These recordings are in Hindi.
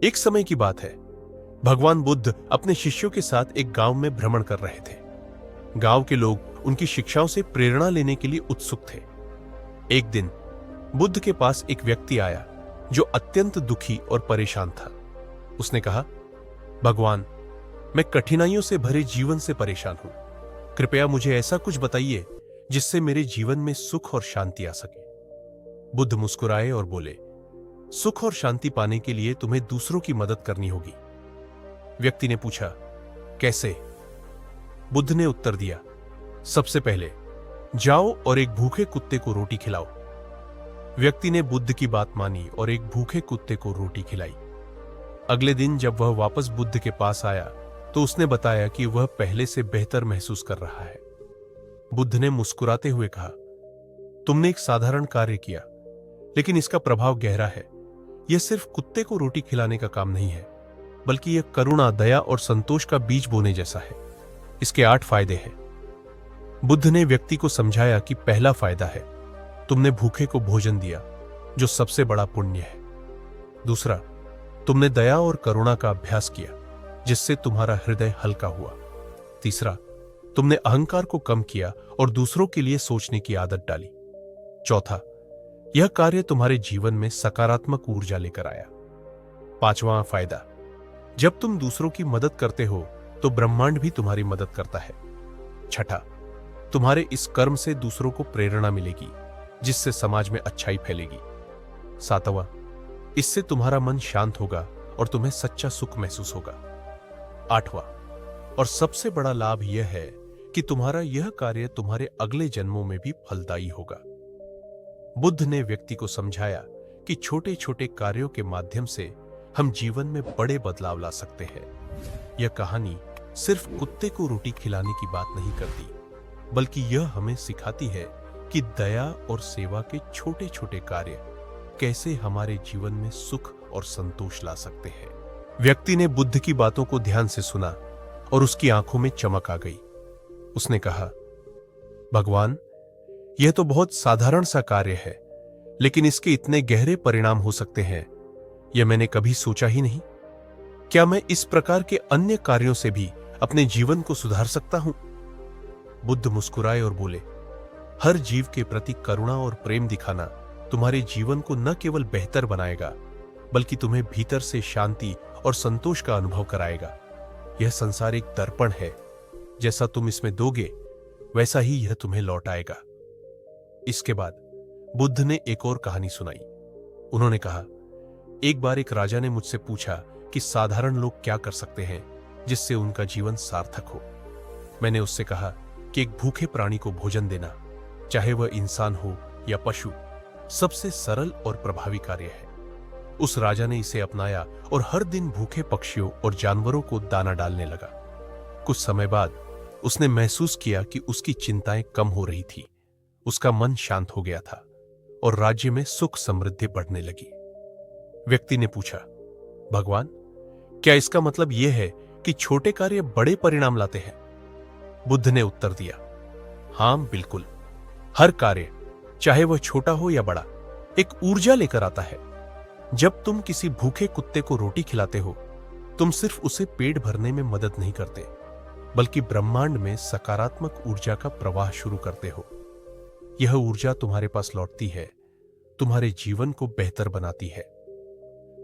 एक समय की बात है। भगवान बुद्ध अपने शिष्यों के साथ एक गांव में भ्रमण कर रहे थे। गांव के लोग उनकी शिक्षाओं से प्रेरणा लेने के लिए उत्सुक थे। एक दिन बुद्ध के पास एक व्यक्ति आया जो अत्यंत दुखी और परेशान था। उसने कहा, भगवान, मैं कठिनाइयों से भरे जीवन से परेशान हूं। कृपया मुझे ऐसा कुछ बताइए जिससे मेरे जीवन में सुख और शांति आ सके। बुद्ध मुस्कुराए और बोले, सुख और शांति पाने के लिए तुम्हें दूसरों की मदद करनी होगी। व्यक्ति ने पूछा, कैसे? बुद्ध ने उत्तर दिया, सबसे पहले जाओ और एक भूखे कुत्ते को रोटी खिलाओ। व्यक्ति ने बुद्ध की बात मानी और एक भूखे कुत्ते को रोटी खिलाई। अगले दिन जब वह वापस बुद्ध के पास आया तो उसने बताया कि वह पहले से बेहतर महसूस कर रहा है। बुद्ध ने मुस्कुराते हुए कहा, तुमने एक साधारण कार्य किया, लेकिन इसका प्रभाव गहरा है। यह सिर्फ कुत्ते को रोटी खिलाने का काम नहीं है, बल्कि यह करुणा, दया और संतोष का बीज बोने जैसा है। इसके 8 फायदे हैं। बुद्ध ने व्यक्ति को समझाया कि पहला फायदा है, तुमने भूखे को भोजन दिया, जो सबसे बड़ा पुण्य है। दूसरा, तुमने दया और करुणा का अभ्यास किया, जिससे तुम्हारा हृदय हल्का हुआ। तीसरा, तुमने अहंकार को कम किया और दूसरों के लिए सोचने की आदत डाली। चौथा, यह कार्य तुम्हारे जीवन में सकारात्मक ऊर्जा लेकर आया। 5वां फायदा, जब तुम दूसरों की मदद करते हो तो ब्रह्मांड भी तुम्हारी मदद करता है। छठा, तुम्हारे इस कर्म से दूसरों को प्रेरणा मिलेगी, जिससे समाज में अच्छाई फैलेगी। 7वां, इससे तुम्हारा मन शांत होगा और तुम्हें सच्चा सुख महसूस होगा। 8वां, और सबसे बड़ा लाभ यह है कि तुम्हारा यह कार्य तुम्हारे अगले जन्मों में भी फलदायी होगा। बुद्ध ने व्यक्ति को समझाया कि छोटे छोटे कार्यों के माध्यम से हम जीवन में बड़े बदलाव ला सकते हैं। यह कहानी सिर्फ कुत्ते को रोटी खिलाने की बात नहीं करती, बल्कि यह हमें सिखाती है कि दया और सेवा के छोटे छोटे कार्य कैसे हमारे जीवन में सुख और संतोष ला सकते हैं। व्यक्ति ने बुद्ध की बातों को ध्यान से सुना और उसकी आंखों में चमक आ गई। उसने कहा, भगवान, यह तो बहुत साधारण सा कार्य है, लेकिन इसके इतने गहरे परिणाम हो सकते हैं, यह मैंने कभी सोचा ही नहीं। क्या मैं इस प्रकार के अन्य कार्यों से भी अपने जीवन को सुधार सकता हूं? बुद्ध मुस्कुराए और बोले, हर जीव के प्रति करुणा और प्रेम दिखाना तुम्हारे जीवन को न केवल बेहतर बनाएगा, बल्कि तुम्हें भीतर से शांति और संतोष का अनुभव कराएगा। यह संसार एक दर्पण है, जैसा तुम इसमें दोगे वैसा ही यह तुम्हें लौट आएगा। इसके बाद बुद्ध ने एक और कहानी सुनाई। उन्होंने कहा, एक बार एक राजा ने मुझसे पूछा कि साधारण लोग क्या कर सकते हैं जिससे उनका जीवन सार्थक हो। मैंने उससे कहा कि एक भूखे प्राणी को भोजन देना, चाहे वह इंसान हो या पशु, सबसे सरल और प्रभावी कार्य है। उस राजा ने इसे अपनाया और हर दिन भूखे पक्षियों और जानवरों को दाना डालने लगा। कुछ समय बाद उसने महसूस किया कि उसकी चिंताएं कम हो रही थी, उसका मन शांत हो गया था और राज्य में सुख समृद्धि बढ़ने लगी। व्यक्ति ने पूछा, भगवान, क्या इसका मतलब यह है कि छोटे कार्य बड़े परिणाम लाते हैं? बुद्ध ने उत्तर दिया, हां बिल्कुल। हर कार्य, चाहे वह छोटा हो या बड़ा, एक ऊर्जा लेकर आता है। जब तुम किसी भूखे कुत्ते को रोटी खिलाते हो, तुम सिर्फ उसे पेट भरने में मदद नहीं करते, बल्कि ब्रह्मांड में सकारात्मक ऊर्जा का प्रवाह शुरू करते हो। यह ऊर्जा तुम्हारे पास लौटती है, तुम्हारे जीवन को बेहतर बनाती है।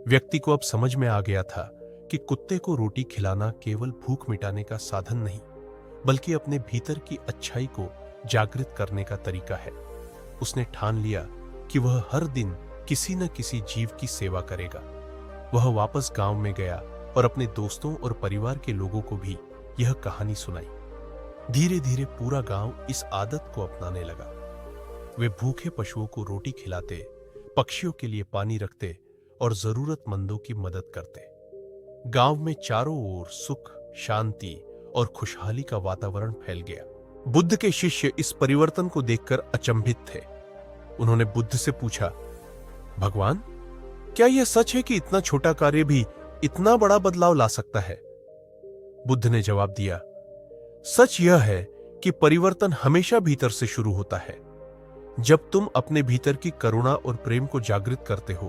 व्यक्ति को अब समझ में आ गया था कि कुत्ते को रोटी खिलाना केवल भूख मिटाने का साधन नहीं, बल्कि अपने भीतर की अच्छाई को जागृत करने का तरीका है। उसने ठान लिया कि वह हर दिन किसी न किसी जीव की सेवा करेगा। वह वापस गांव में गया और अपने दोस्तों और परिवार के लोगों को भी यह कहानी सुनाई। धीरे धीरे पूरा गांव इस आदत को अपनाने लगा। वे भूखे पशुओं को रोटी खिलाते, पक्षियों के लिए पानी रखते और जरूरतमंदों की मदद करते। गांव में चारों ओर सुख, शांति और खुशहाली का वातावरण फैल गया। बुद्ध के शिष्य इस परिवर्तन को देखकर अचंभित थे। उन्होंने बुद्ध से पूछा, भगवान, क्या यह सच है कि इतना छोटा कार्य भी इतना बड़ा बदलाव ला सकता है? बुद्ध ने जवाब दिया, सच यह है कि परिवर्तन हमेशा भीतर से शुरू होता है। जब तुम अपने भीतर की करुणा और प्रेम को जागृत करते हो,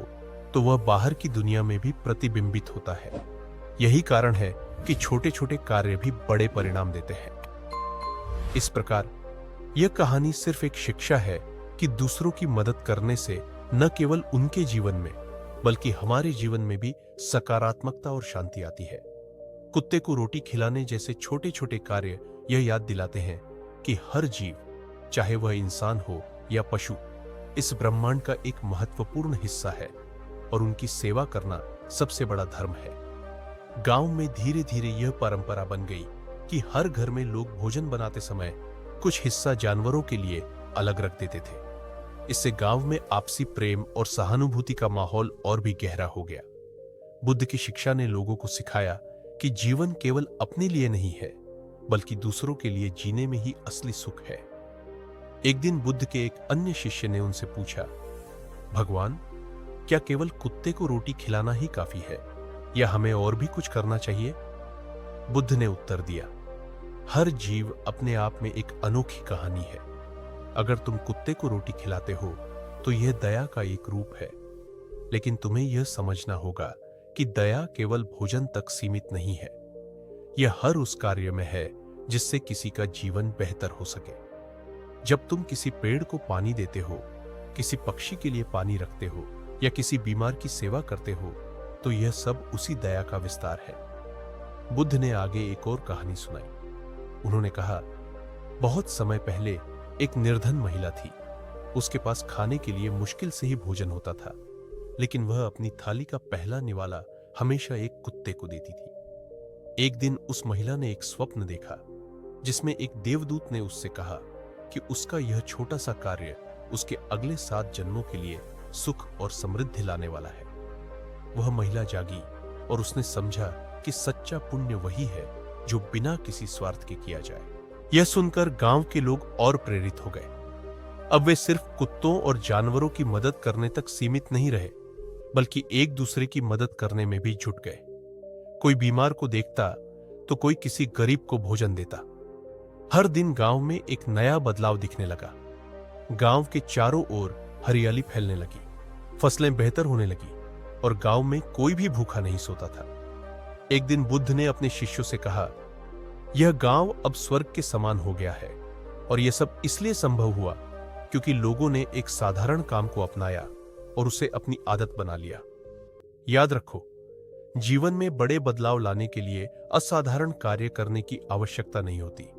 तो वह बाहर की दुनिया में भी प्रतिबिंबित होता है। यही कारण है कि छोटे छोटे कार्य भी बड़े परिणाम देते हैं। इस प्रकार यह कहानी सिर्फ एक शिक्षा है कि दूसरों की मदद करने से न केवल उनके जीवन में बल्कि हमारे जीवन में भी सकारात्मकता और शांति आती है। कुत्ते को रोटी खिलाने जैसे छोटे छोटे कार्य यह याद दिलाते हैं कि हर जीव, चाहे वह इंसान हो या पशु, इस ब्रह्मांड का एक महत्वपूर्ण हिस्सा है और उनकी सेवा करना सबसे बड़ा धर्म है। गांव में धीरे धीरे यह परंपरा बन गई कि हर घर में लोग भोजन बनाते समय कुछ हिस्सा जानवरों के लिए अलग रख देते थे। इससे गांव में आपसी प्रेम और सहानुभूति का माहौल और भी गहरा हो गया। बुद्ध की शिक्षा ने लोगों को सिखाया कि जीवन केवल अपने लिए नहीं है बल्कि दूसरों के लिए जीने में ही असली सुख है। एक दिन बुद्ध के एक अन्य शिष्य ने उनसे पूछा, भगवान, क्या केवल कुत्ते को रोटी खिलाना ही काफी है या हमें और भी कुछ करना चाहिए? बुद्ध ने उत्तर दिया, हर जीव अपने आप में एक अनोखी कहानी है। अगर तुम कुत्ते को रोटी खिलाते हो तो यह दया का एक रूप है, लेकिन तुम्हें यह समझना होगा कि दया केवल भोजन तक सीमित नहीं है। यह हर उस कार्य में है जिससे किसी का जीवन बेहतर हो सके। जब तुम किसी पेड़ को पानी देते हो, किसी पक्षी के लिए पानी रखते हो या किसी बीमार की सेवा करते हो, तो यह सब उसी दया का विस्तार है। बुद्ध ने आगे एक और कहानी सुनाई। उन्होंने कहा, बहुत समय पहले एक निर्धन महिला थी। उसके पास खाने के लिए मुश्किल से ही भोजन होता था, लेकिन वह अपनी थाली का पहला निवाला हमेशा एक कुत्ते को देती थी। एक दिन उस महिला ने एक स्वप्न देखा जिसमें एक देवदूत ने उससे कहा कि उसका यह छोटा सा कार्य उसके अगले 7 जन्मों के लिए सुख और समृद्धि लाने वाला है। वह महिला जागी और उसने समझा कि सच्चा पुण्य वही है जो बिना किसी स्वार्थ के किया जाए। यह सुनकर गांव के लोग और प्रेरित हो गए। अब वे सिर्फ कुत्तों और जानवरों की मदद करने तक सीमित नहीं रहे, बल्कि एक दूसरे की मदद करने में भी जुट गए। कोई बीमार को देखता तो कोई किसी गरीब को भोजन देता। हर दिन गांव में एक नया बदलाव दिखने लगा। गांव के चारों ओर हरियाली फैलने लगी, फसलें बेहतर होने लगी और गांव में कोई भी भूखा नहीं सोता था। एक दिन बुद्ध ने अपने शिष्यों से कहा, यह गांव अब स्वर्ग के समान हो गया है और यह सब इसलिए संभव हुआ क्योंकि लोगों ने एक साधारण काम को अपनाया और उसे अपनी आदत बना लिया। याद रखो, जीवन में बड़े बदलाव लाने के लिए असाधारण कार्य करने की आवश्यकता नहीं होती।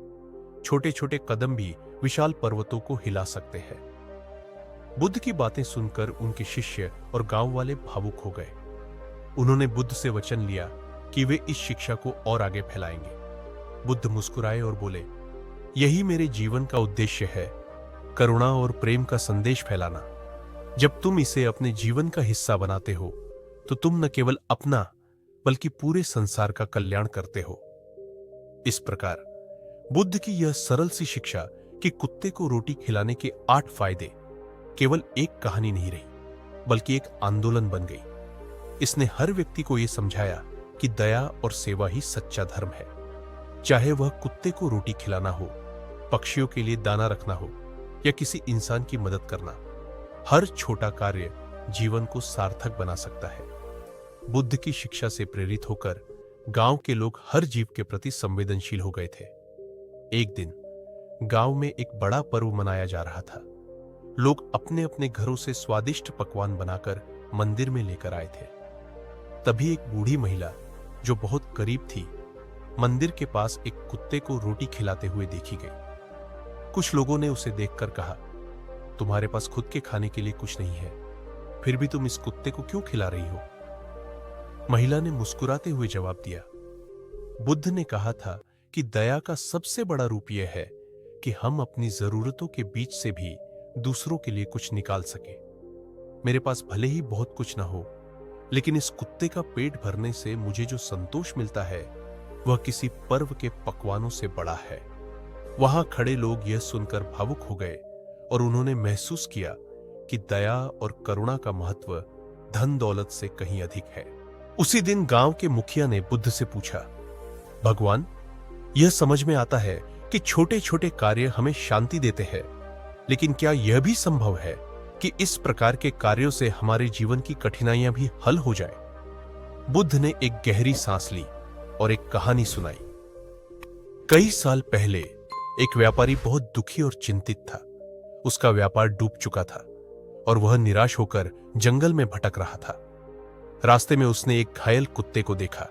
छोटे छोटे कदम भी विशाल पर्वतों को हिला सकते हैं। बुद्ध की बातें सुनकर उनके शिष्य और गांव वाले भावुक हो गए। उन्होंने बुद्ध से वचन लिया कि वे इस शिक्षा को और आगे फैलाएंगे। बुद्ध मुस्कुराए और बोले, यही मेरे जीवन का उद्देश्य है, करुणा और प्रेम का संदेश फैलाना। जब तुम इसे अपने जीवन का हिस्सा बनाते हो तो तुम न केवल अपना बल्कि पूरे संसार का कल्याण करते हो। इस प्रकार बुद्ध की यह सरल सी शिक्षा कि कुत्ते को रोटी खिलाने के 8 फायदे केवल एक कहानी नहीं रही, बल्कि एक आंदोलन बन गई। इसने हर व्यक्ति को यह समझाया कि दया और सेवा ही सच्चा धर्म है। चाहे वह कुत्ते को रोटी खिलाना हो, पक्षियों के लिए दाना रखना हो या किसी इंसान की मदद करना, हर छोटा कार्य जीवन को सार्थक बना सकता है। बुद्ध की शिक्षा से प्रेरित होकर गांव के लोग हर जीव के प्रति संवेदनशील हो गए थे। एक दिन गांव में एक बड़ा पर्व मनाया जा रहा था। लोग अपने अपने घरों से स्वादिष्ट पकवान बनाकर मंदिर में लेकर आए थे। तभी एक बूढ़ी महिला जो बहुत करीब थी, मंदिर के पास एक कुत्ते को रोटी खिलाते हुए देखी गई। कुछ लोगों ने उसे देखकर कहा, तुम्हारे पास खुद के खाने के लिए कुछ नहीं है, फिर भी तुम इस कुत्ते को क्यों खिला रही हो? महिला ने मुस्कुराते हुए जवाब दिया, बुद्ध ने कहा था कि दया का सबसे बड़ा रूप यह है कि हम अपनी जरूरतों के बीच से भी दूसरों के लिए कुछ निकाल सके। मेरे पास भले ही बहुत कुछ ना हो, लेकिन इस कुत्ते का पेट भरने से मुझे जो संतोष मिलता है वह किसी पर्व के पकवानों से बड़ा है। वहां खड़े लोग यह सुनकर भावुक हो गए और उन्होंने महसूस किया कि दया और करुणा का महत्व धन दौलत से कहीं अधिक है। उसी दिन गांव के मुखिया ने बुद्ध से पूछा, भगवान, यह समझ में आता है कि छोटे छोटे कार्य हमें शांति देते हैं, लेकिन क्या यह भी संभव है कि इस प्रकार के कार्यों से हमारे जीवन की कठिनाइयां भी हल हो जाए। बुद्ध ने एक गहरी सांस ली और एक कहानी सुनाई। कई साल पहले एक व्यापारी बहुत दुखी और चिंतित था। उसका व्यापार डूब चुका था और वह निराश होकर जंगल में भटक रहा था। रास्ते में उसने एक घायल कुत्ते को देखा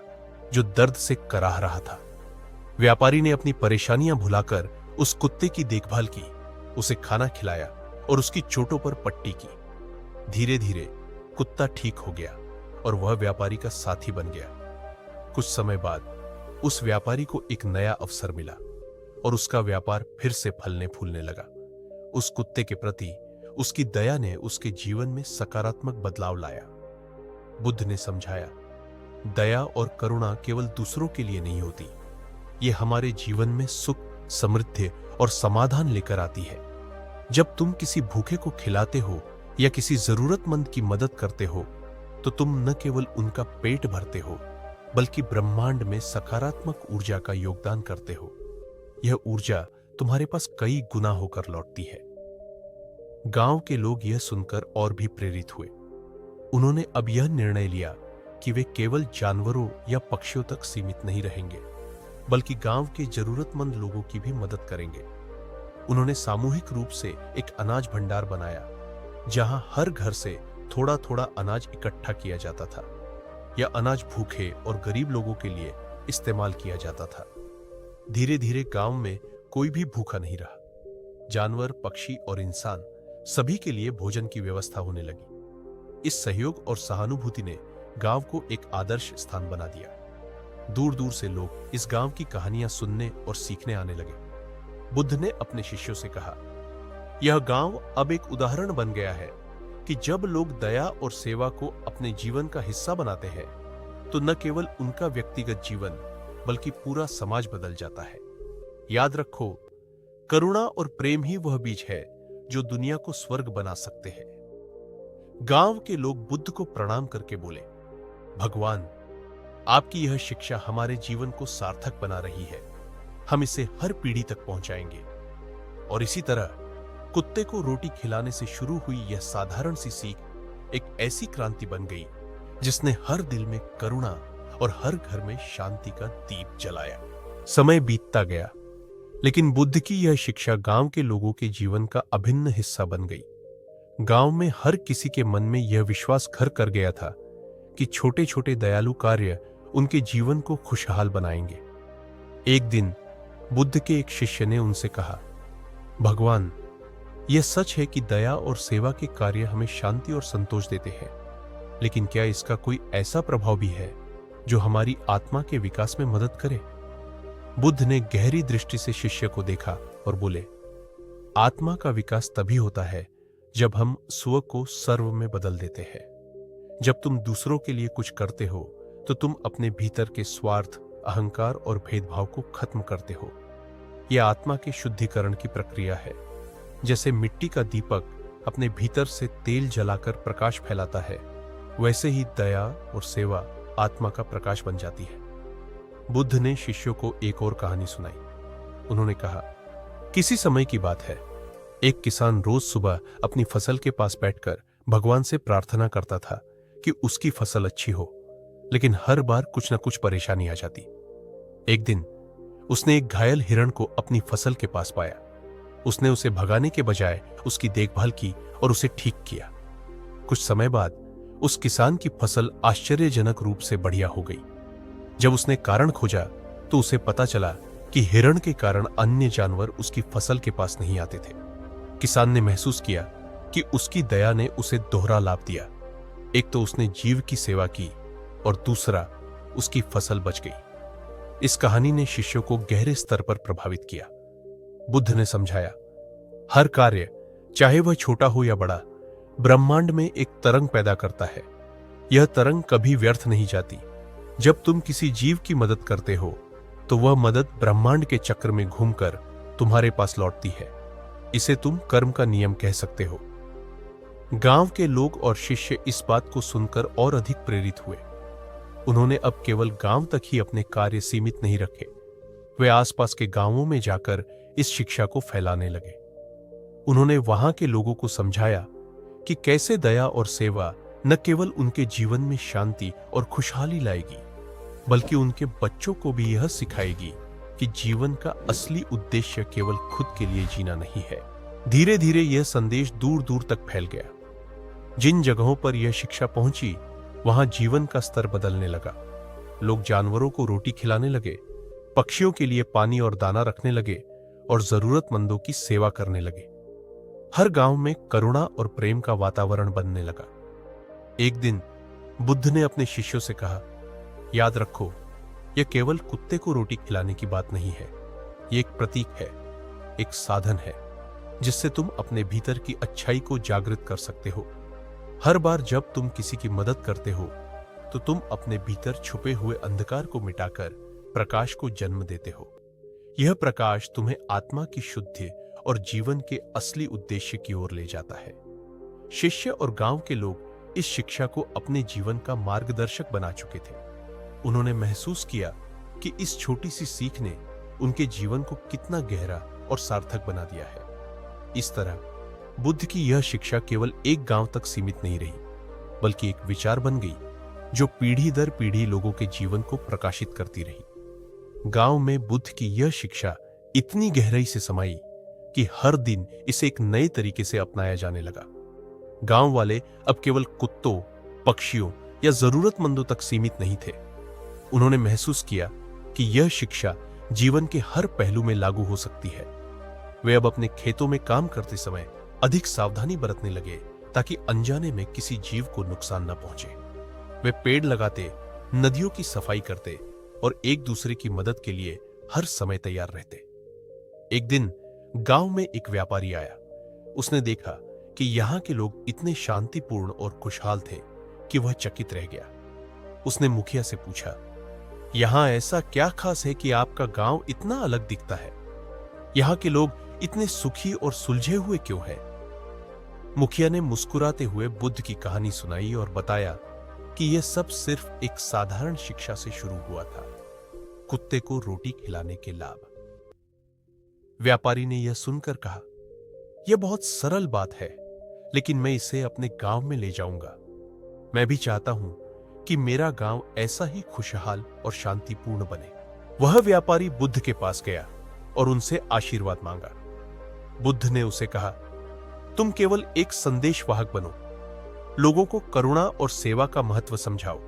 जो दर्द से कराह रहा था। व्यापारी ने अपनी परेशानियां भुलाकर उस कुत्ते की देखभाल की, उसे खाना खिलाया और उसकी चोटों पर पट्टी की। धीरे धीरे कुत्ता ठीक हो गया और वह व्यापारी का साथी बन गया। कुछ समय बाद उस व्यापारी को एक नया अवसर मिला और उसका व्यापार फिर से फलने फूलने लगा। उस कुत्ते के प्रति उसकी दया ने उसके जीवन में सकारात्मक बदलाव लाया। बुद्ध ने समझाया, दया और करुणा केवल दूसरों के लिए नहीं होती, ये हमारे जीवन में सुख, समृद्धि और समाधान लेकर आती है। जब तुम किसी भूखे को खिलाते हो या किसी जरूरतमंद की मदद करते हो तो तुम न केवल उनका पेट भरते हो बल्कि ब्रह्मांड में सकारात्मक ऊर्जा का योगदान करते हो। यह ऊर्जा तुम्हारे पास कई गुना होकर लौटती है। गांव के लोग यह सुनकर और भी प्रेरित हुए। उन्होंने अब यह निर्णय लिया कि वे केवल जानवरों या पक्षियों तक सीमित नहीं रहेंगे बल्कि गांव के जरूरतमंद लोगों की भी मदद करेंगे। उन्होंने सामूहिक रूप से एक अनाज भंडार बनाया जहां हर घर से थोड़ा थोड़ा अनाज इकट्ठा किया जाता था। यह अनाज भूखे और गरीब लोगों के लिए इस्तेमाल किया जाता था। धीरे धीरे गांव में कोई भी भूखा नहीं रहा। जानवर, पक्षी और इंसान सभी के लिए भोजन की व्यवस्था होने लगी। इस सहयोग और सहानुभूति ने गांव को एक आदर्श स्थान बना दिया। दूर दूर से लोग इस गांव की कहानियां सुनने और सीखने आने लगे। बुद्ध ने अपने शिष्यों से कहा, यह गांव अब एक उदाहरण बन गया है कि जब लोग दया और सेवा को अपने जीवन का हिस्सा बनाते हैं तो न केवल उनका व्यक्तिगत जीवन बल्कि पूरा समाज बदल जाता है। याद रखो, करुणा और प्रेम ही वह बीज है जो दुनिया को स्वर्ग बना सकते हैं। गांव के लोग बुद्ध को प्रणाम करके बोले, भगवान, आपकी यह शिक्षा हमारे जीवन को सार्थक बना रही है। हम इसे हर पीढ़ी तक पहुंचाएंगे। और इसी तरह कुत्ते को रोटी खिलाने से शुरू हुई यह साधारण सी सीख एक ऐसी क्रांति बन गई जिसने हर दिल में करुणा और हर घर में शांति का दीप जलाया। समय बीतता गया, लेकिन बुद्ध की यह शिक्षा गांव के लोगों के जीवन का अभिन्न हिस्सा बन गई। गांव में हर किसी के मन में यह विश्वास घर कर गया था कि छोटे छोटे दयालु कार्य उनके जीवन को खुशहाल बनाएंगे। एक दिन बुद्ध के एक शिष्य ने उनसे कहा, भगवान, यह सच है कि दया और सेवा के कार्य हमें शांति और संतोष देते हैं, लेकिन क्या इसका कोई ऐसा प्रभाव भी है जो हमारी आत्मा के विकास में मदद करे? बुद्ध ने गहरी दृष्टि से शिष्य को देखा और बोले, आत्मा का विकास तभी होता है जब हम स्व को सर्व में बदल देते हैं। जब तुम दूसरों के लिए कुछ करते हो तो तुम अपने भीतर के स्वार्थ, अहंकार और भेदभाव को खत्म करते हो। यह आत्मा के शुद्धिकरण की प्रक्रिया है। जैसे मिट्टी का दीपक अपने भीतर से तेल जलाकर प्रकाश फैलाता है, वैसे ही दया और सेवा आत्मा का प्रकाश बन जाती है। बुद्ध ने शिष्यों को एक और कहानी सुनाई। उन्होंने कहा, किसी समय की बात है, एक किसान रोज सुबह अपनी फसल के पास बैठकर भगवान से प्रार्थना करता था कि उसकी फसल अच्छी हो, लेकिन हर बार कुछ न कुछ परेशानी आ जाती। एक दिन उसने एक घायल हिरण को अपनी फसल के पास पाया। उसने उसे भगाने के बजाय उसकी देखभाल की और उसे ठीक किया। कुछ समय बाद उस किसान की फसल आश्चर्यजनक रूप से बढ़िया हो गई। जब उसने कारण खोजा तो उसे पता चला कि हिरण के कारण अन्य जानवर उसकी फसल के पास नहीं आते थे। किसान ने महसूस किया कि उसकी दया ने उसे दोहरा लाभ दिया। एक तो उसने जीव की सेवा की और दूसरा उसकी फसल बच गई। इस कहानी ने शिष्यों को गहरे स्तर पर प्रभावित किया। बुद्ध ने समझाया, हर कार्य, चाहे वह छोटा हो या बड़ा, ब्रह्मांड में एक तरंग पैदा करता है। यह तरंग कभी व्यर्थ नहीं जाती। जब तुम किसी जीव की मदद करते हो तो वह मदद ब्रह्मांड के चक्र में घूमकर तुम्हारे पास लौटती है। इसे तुम कर्म का नियम कह सकते हो। गांव के लोग और शिष्य इस बात को सुनकर और अधिक प्रेरित हुए। उन्होंने अब केवल गांव तक ही अपने कार्य सीमित नहीं रखे। वे आसपास के गांवों में जाकर इस शिक्षा को फैलाने लगे। उन्होंने वहां के लोगों को समझाया कि कैसे दया और सेवा न केवल उनके जीवन में शांति और खुशहाली लाएगी, बल्कि उनके बच्चों को भी यह सिखाएगी कि जीवन का असली उद्देश्य केवल खुद के लिए जीना नहीं है। धीरे धीरे यह संदेश दूर दूर तक फैल गया। जिन जगहों पर यह शिक्षा पहुंची, वहां जीवन का स्तर बदलने लगा। लोग जानवरों को रोटी खिलाने लगे, पक्षियों के लिए पानी और दाना रखने लगे और जरूरतमंदों की सेवा करने लगे। हर गांव में करुणा और प्रेम का वातावरण बनने लगा। एक दिन बुद्ध ने अपने शिष्यों से कहा, याद रखो, यह केवल कुत्ते को रोटी खिलाने की बात नहीं है। यह एक प्रतीक है, एक साधन है जिससे तुम अपने भीतर की अच्छाई को जागृत कर सकते हो। हर बार जब तुम किसी की मदद करते हो तो तुम अपने भीतर छुपे हुए अंधकार को मिटाकर प्रकाश को जन्म देते हो। यह प्रकाश तुम्हें आत्मा की शुद्धि और जीवन के असली उद्देश्य की ओर ले जाता है। शिष्य और गांव के लोग इस शिक्षा को अपने जीवन का मार्गदर्शक बना चुके थे। उन्होंने महसूस किया कि इस छोटी सी सीख ने उनके जीवन को कितना गहरा और सार्थक बना दिया है। इस तरह बुद्ध की यह शिक्षा केवल एक गांव तक सीमित नहीं रही, बल्कि एक विचार बन गई जो पीढ़ी दर पीढ़ी लोगों के जीवन को प्रकाशित करती रही। गांव में बुद्ध की यह शिक्षा इतनी गहराई से समाई कि हर दिन इसे एक नए तरीके से अपनाया जाने लगा। गांव वाले अब केवल कुत्तों, पक्षियों या जरूरतमंदों तक सीमित नहीं थे। उन्होंने महसूस किया कि यह शिक्षा जीवन के हर पहलू में लागू हो सकती है। वे अब अपने खेतों में काम करते समय अधिक सावधानी बरतने लगे ताकि अनजाने में किसी जीव को नुकसान न पहुंचे। वे पेड़ लगाते, नदियों की सफाई करते और एक दूसरे की मदद के लिए हर समय तैयार रहते। एक दिन गांव में एक व्यापारी आया। उसने देखा कि यहां के लोग इतने शांतिपूर्ण और खुशहाल थे कि वह चकित रह गया। उसने मुखिया से पूछा, यहां ऐसा क्या खास है कि आपका गांव इतना अलग दिखता है? यहां के लोग इतने सुखी और सुलझे हुए क्यों हैं? मुखिया ने मुस्कुराते हुए बुद्ध की कहानी सुनाई और बताया कि यह सब सिर्फ एक साधारण शिक्षा से शुरू हुआ था, कुत्ते को रोटी खिलाने के लाभ। व्यापारी ने यह सुनकर कहा, यह बहुत सरल बात है, लेकिन मैं इसे अपने गांव में ले जाऊंगा। मैं भी चाहता हूं कि मेरा गांव ऐसा ही खुशहाल और शांतिपूर्ण बने। वह व्यापारी बुद्ध के पास गया और उनसे आशीर्वाद मांगा। बुद्ध ने उसे कहा, तुम केवल एक संदेशवाहक बनो। लोगों को करुणा और सेवा का महत्व समझाओ।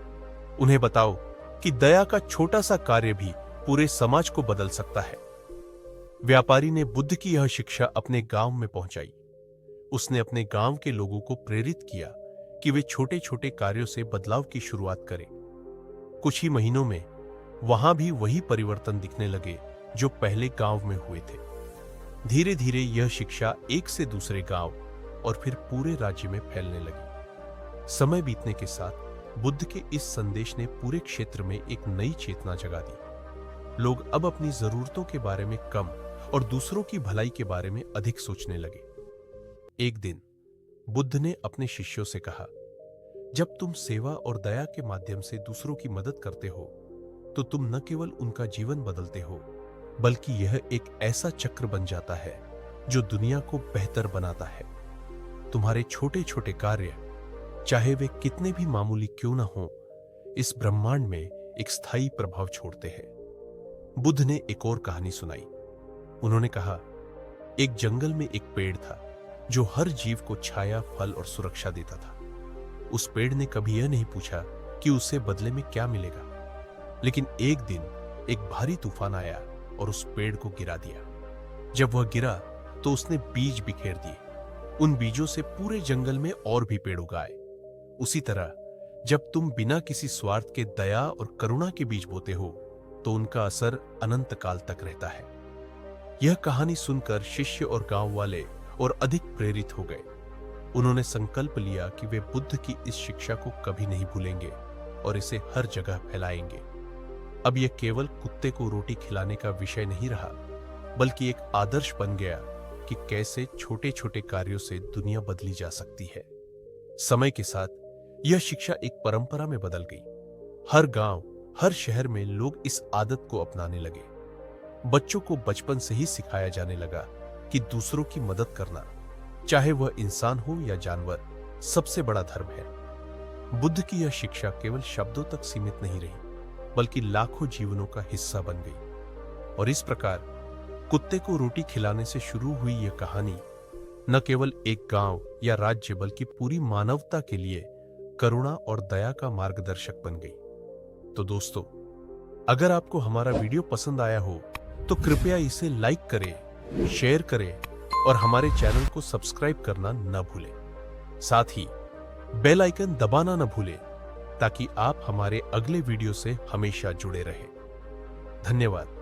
उन्हें बताओ कि दया का छोटा सा कार्य भी पूरे समाज को बदल सकता है। व्यापारी ने बुद्ध की यह शिक्षा अपने गांव में पहुंचाई। उसने अपने गांव के लोगों को प्रेरित किया कि वे छोटे छोटे कार्यों से बदलाव की शुरुआत करें। कुछ ही महीनों में वहां भी वही परिवर्तन दिखने लगे जो पहले गांव में हुए थे। धीरे धीरे यह शिक्षा एक से दूसरे गांव और फिर पूरे राज्य में फैलने लगी। समय बीतने के साथ बुद्ध के इस संदेश ने पूरे क्षेत्र में एक नई चेतना जगा दी। लोग अब अपनी जरूरतों के बारे में कम और दूसरों की भलाई के बारे में अधिक सोचने लगे। एक दिन बुद्ध ने अपने शिष्यों से कहा, जब तुम सेवा और दया के माध्यम से दूसरों की मदद करते हो तो तुम न केवल उनका जीवन बदलते हो, बल्कि यह एक ऐसा चक्र बन जाता है जो दुनिया को बेहतर बनाता है। तुम्हारे छोटे छोटे कार्य, चाहे वे कितने भी मामूली क्यों ना हो, इस ब्रह्मांड में एक स्थायी प्रभाव छोड़ते हैं। बुद्ध ने एक और कहानी सुनाई। उन्होंने कहा, एक जंगल में एक पेड़ था जो हर जीव को छाया, फल और सुरक्षा देता था। उस पेड़ ने कभी यह नहीं पूछा कि उसे बदले में क्या मिलेगा। लेकिन एक दिन एक भारी तूफान आया और उस पेड़ को गिरा दिया। जब वह गिरा तो उसने बीज बिखेर दिए। उन बीजों से पूरे जंगल में और भी पेड़ उगाए। उसी तरह जब तुम बिना किसी स्वार्थ के दया और करुणा के बीज बोते हो तो उनका असर अनंत काल तक रहता है। यह कहानी सुनकर शिष्य और गांव वाले और अधिक प्रेरित हो गए। उन्होंने संकल्प लिया कि वे बुद्ध की इस शिक्षा को कभी नहीं भूलेंगे और इसे हर जगह फैलाएंगे। अब यह केवल कुत्ते को रोटी खिलाने का विषय नहीं रहा, बल्कि एक आदर्श बन गया कि कैसे छोटे छोटे कार्यों से दुनिया बदली जा सकती है। समय के साथ यह शिक्षा एक परंपरा में बदल गई। हर गांव, हर शहर में लोग इस आदत को अपनाने लगे। बच्चों को बचपन से ही सिखाया जाने लगा कि दूसरों की मदद करना, चाहे वह इंसान हो या जानवर, सबसे बड़ा धर्म है। बुद्ध की यह शिक्षा केवल शब्दों तक सीमित नहीं रही, बल्कि लाखों जीवनों का हिस्सा बन गई। और इस प्रकार कुत्ते को रोटी खिलाने से शुरू हुई यह कहानी न केवल एक गांव या राज्य, बल्कि पूरी मानवता के लिए करुणा और दया का मार्गदर्शक बन गई। तो दोस्तों, अगर आपको हमारा वीडियो पसंद आया हो तो कृपया इसे लाइक करें, शेयर करें और हमारे चैनल को सब्सक्राइब करना न भूलें। साथ ही बेल आइकन दबाना न भूलें ताकि आप हमारे अगले वीडियो से हमेशा जुड़े रहें। धन्यवाद।